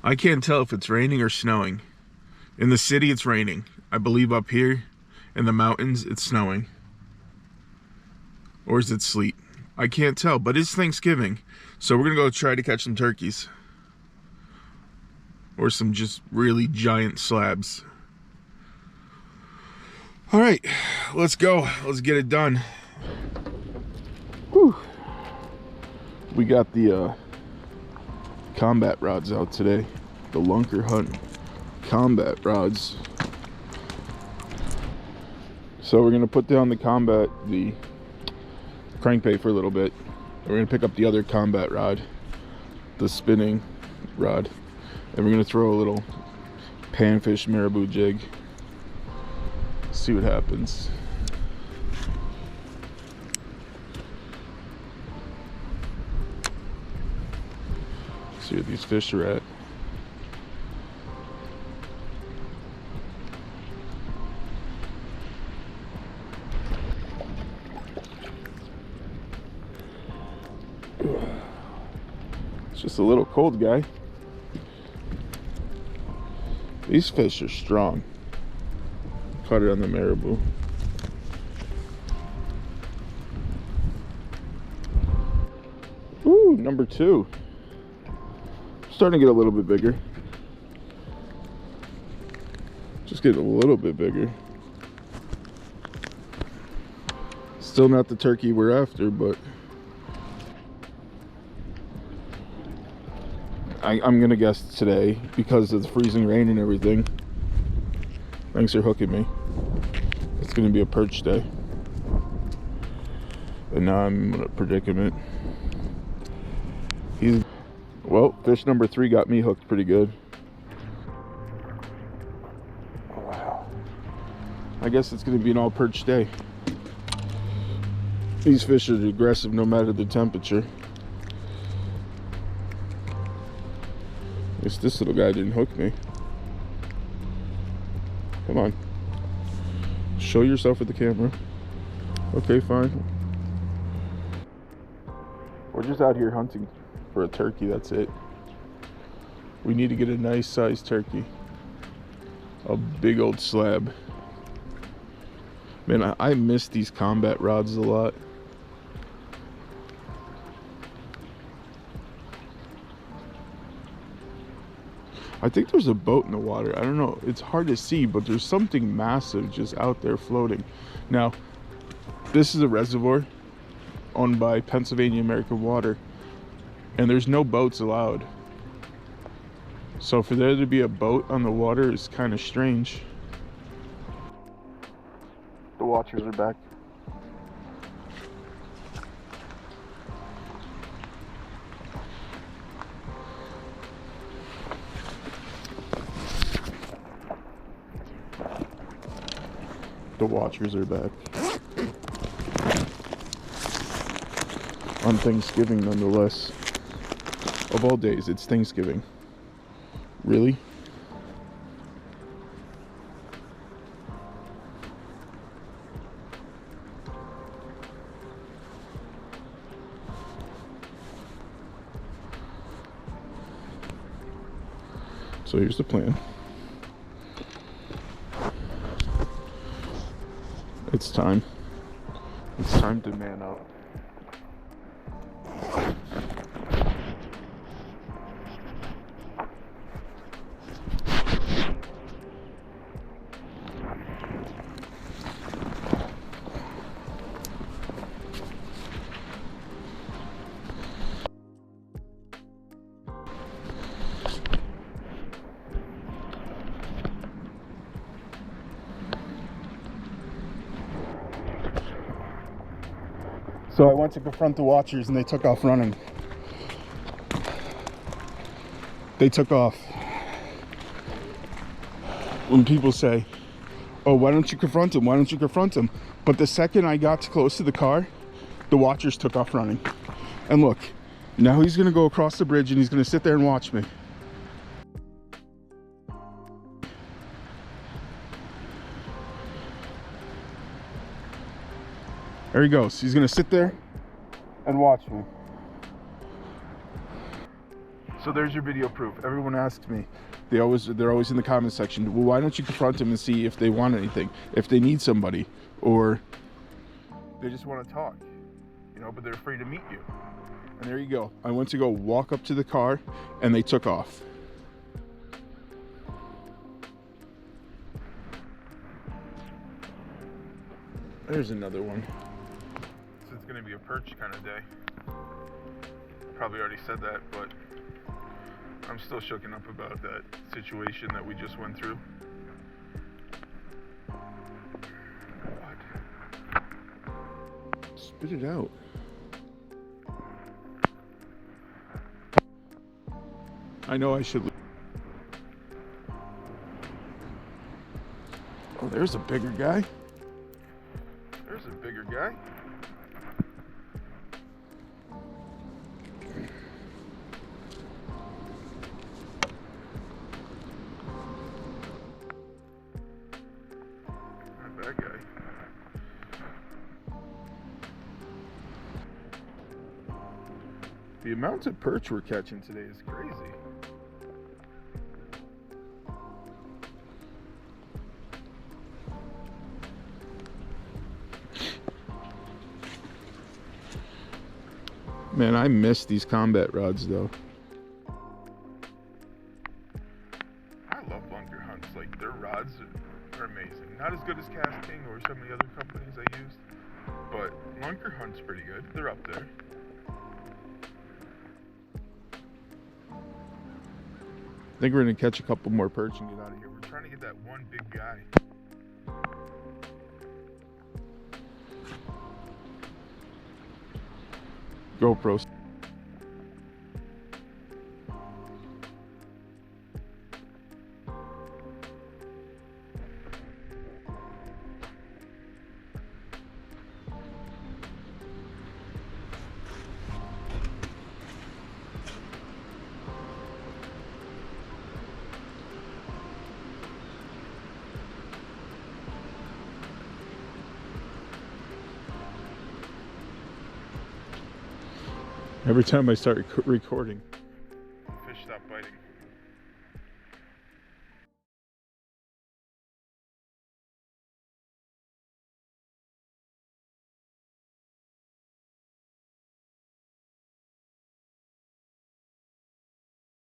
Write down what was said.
I can't tell if it's raining or snowing. In the city, it's raining. I believe up here in the mountains, it's snowing. Or is it sleet? I can't tell, but it's Thanksgiving. So we're gonna go try to catch some turkeys. Or some just really giant slabs. All right, let's go. Let's get it done. Whew. We got the combat rods out today. The Lunkerhunt combat rods. So we're gonna put down the crankbait for a little bit. We're gonna pick up the other combat rod, the spinning rod, and we're gonna throw a little panfish marabou jig. See what happens. See what these fish are at. It's just a little cold, guy. These fish are strong. Caught it on the marabou. Ooh, number 2. Starting to get a little bit bigger. Just getting a little bit bigger. Still not the turkey we're after, but I'm gonna guess today, because of the freezing rain and everything. Thanks for hooking me. It's gonna be a perch day. And now I'm in a predicament. Well, fish number 3 got me hooked pretty good. Wow. I guess it's gonna be an all perch day. These fish are aggressive no matter the temperature. At least this little guy didn't hook me. Come on. Show yourself with the camera. Okay, fine. We're just out here hunting for a turkey, that's it. We need to get a nice sized turkey. A big old slab. Man, I miss these combat rods a lot. I think there's a boat in the water. I don't know. It's hard to see, but there's something massive just out there floating. Now, this is a reservoir owned by Pennsylvania American Water, and there's no boats allowed. So for there to be a boat on the water is kind of strange. The watchers are back. The watchers are back. On Thanksgiving, nonetheless. Of all days, it's Thanksgiving. Really? So here's the plan. It's time. It's time to man up. So I went to confront the watchers and they took off running. They took off. When people say, oh, why don't you confront him? Why don't you confront him? But the second I got close to the car, the watchers took off running. And look, now he's gonna go across the bridge and he's gonna sit there and watch me. There he goes. He's gonna sit there and watch me. So there's your video proof. Everyone asks me, they're always in the comment section, well, why don't you confront them and see if they want anything, if they need somebody, or they just want to talk, you know, but they're afraid to meet you. And there you go. I went to go walk up to the car and they took off. There's another one. So it's gonna be a perch kind of day. Probably already said that, but I'm still shooken up about that situation that we just went through. What? Spit it out. I know I should. Oh, there's a bigger guy. There's a bigger guy. Not that guy. The amount of perch we're catching today is crazy. Man, I miss these combat rods though. I love Lunkerhunts. Like, their rods are amazing. Not as good as KastKing or some of the other companies I used, but Lunkerhunt's pretty good. They're up there. I think we're gonna catch a couple more perch and get out of here. We're trying to get that one big guy. GoPros. Every time I start recording,